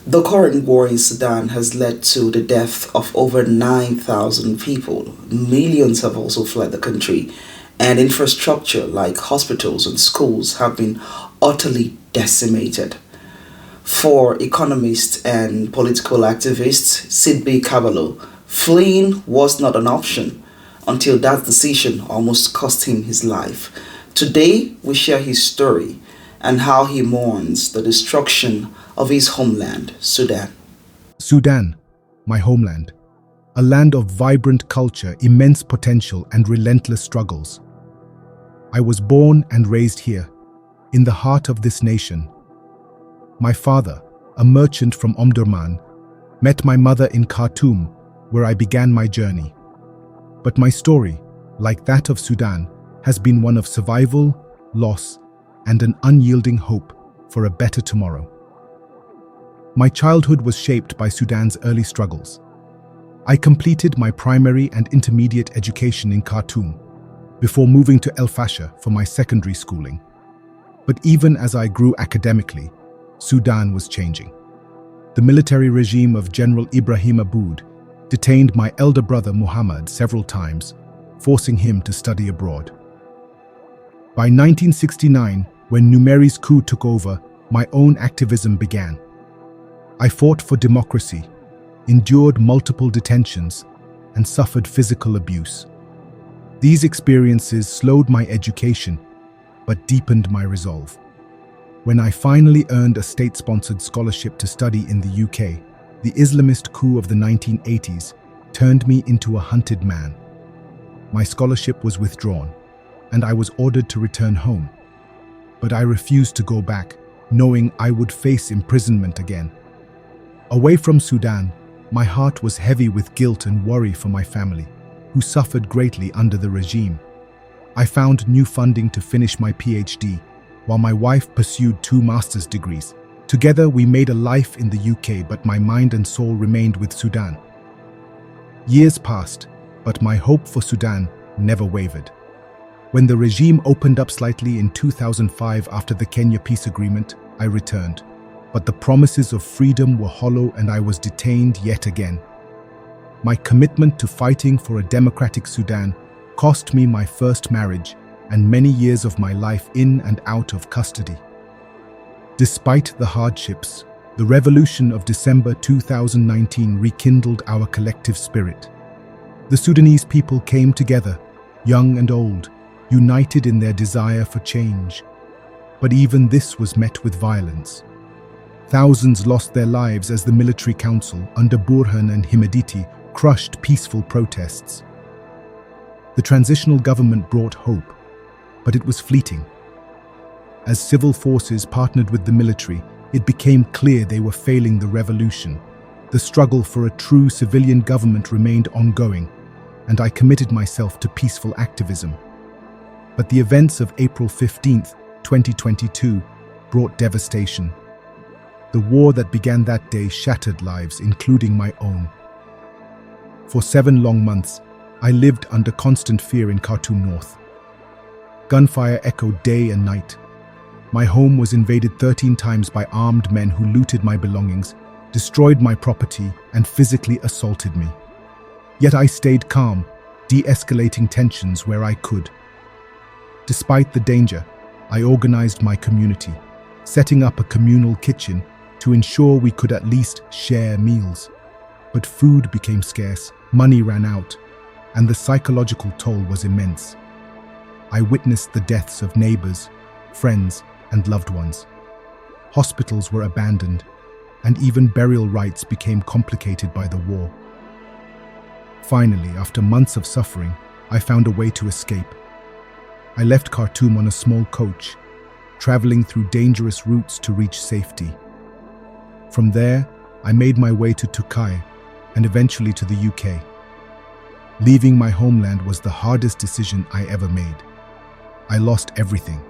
The current war in Sudan has led to the death of over 9,000 people. Millions have also fled the country, and infrastructure like hospitals and schools have been utterly decimated. For economists and political activists, Sidgi Kaballo, fleeing was not an option until that decision almost cost him his life. Today, we share his story and how he mourns the destruction of his homeland, Sudan. Sudan, my homeland, a land of vibrant culture, immense potential, and relentless struggles. I was born and raised here, in the heart of this nation. My father, a merchant from Omdurman, met my mother in Khartoum, where I began my journey. But my story, like that of Sudan, has been one of survival, loss, and an unyielding hope for a better tomorrow. My childhood was shaped by Sudan's early struggles. I completed my primary and intermediate education in Khartoum before moving to El Fasher for my secondary schooling. But even as I grew academically, Sudan was changing. The military regime of General Ibrahim Aboud detained my elder brother Muhammad several times, forcing him to study abroad. By 1969, when Numeri's coup took over, my own activism began. I fought for democracy, endured multiple detentions, and suffered physical abuse. These experiences slowed my education, but deepened my resolve. When I finally earned a state-sponsored scholarship to study in the UK, the Islamist coup of the 1980s turned me into a hunted man. My scholarship was withdrawn, and I was ordered to return home. But I refused to go back, knowing I would face imprisonment again. Away from Sudan, my heart was heavy with guilt and worry for my family, who suffered greatly under the regime. I found new funding to finish my PhD, while my wife pursued 2 master's degrees. Together, we made a life in the UK, but my mind and soul remained with Sudan. Years passed, but my hope for Sudan never wavered. When the regime opened up slightly in 2005 after the Kenya peace agreement, I returned. But the promises of freedom were hollow and I was detained yet again. My commitment to fighting for a democratic Sudan cost me my first marriage and many years of my life in and out of custody. Despite the hardships, the revolution of December 2019 rekindled our collective spirit. The Sudanese people came together, young and old, united in their desire for change. But even this was met with violence. Thousands lost their lives as the military council, under al-Burhan and Hemedti, crushed peaceful protests. The transitional government brought hope, but it was fleeting. As civil forces partnered with the military, it became clear they were failing the revolution. The struggle for a true civilian government remained ongoing, and I committed myself to peaceful activism. But the events of April 15, 2022, brought devastation. The war that began that day shattered lives, including my own. For 7 long months, I lived under constant fear in Khartoum North. Gunfire echoed day and night. My home was invaded 13 times by armed men who looted my belongings, destroyed my property, and physically assaulted me. Yet I stayed calm, de-escalating tensions where I could. Despite the danger, I organized my community, setting up a communal kitchen to ensure we could at least share meals. But food became scarce, money ran out, and the psychological toll was immense. I witnessed the deaths of neighbors, friends, and loved ones. Hospitals were abandoned, and even burial rites became complicated by the war. Finally, after months of suffering, I found a way to escape. I left Khartoum on a small coach, traveling through dangerous routes to reach safety. From there, I made my way to Turkey and eventually to the UK. Leaving my homeland was the hardest decision I ever made. I lost everything: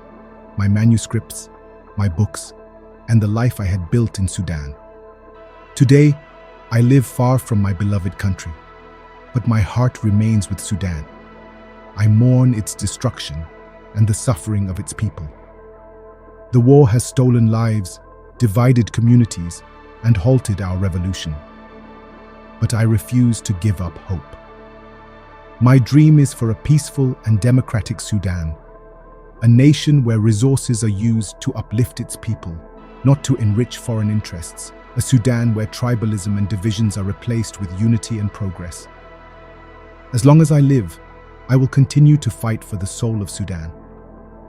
my manuscripts, my books, and the life I had built in Sudan. Today, I live far from my beloved country, but my heart remains with Sudan. I mourn its destruction and the suffering of its people. The war has stolen lives, divided communities, and halted our revolution. But I refuse to give up hope. My dream is for a peaceful and democratic Sudan, a nation where resources are used to uplift its people, not to enrich foreign interests, a Sudan where tribalism and divisions are replaced with unity and progress. As long as I live, I will continue to fight for the soul of Sudan.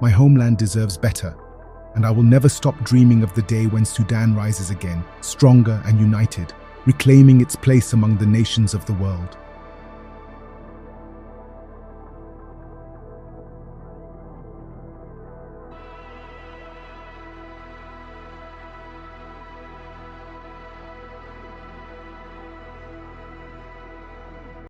My homeland deserves better, and I will never stop dreaming of the day when Sudan rises again, stronger and united, reclaiming its place among the nations of the world.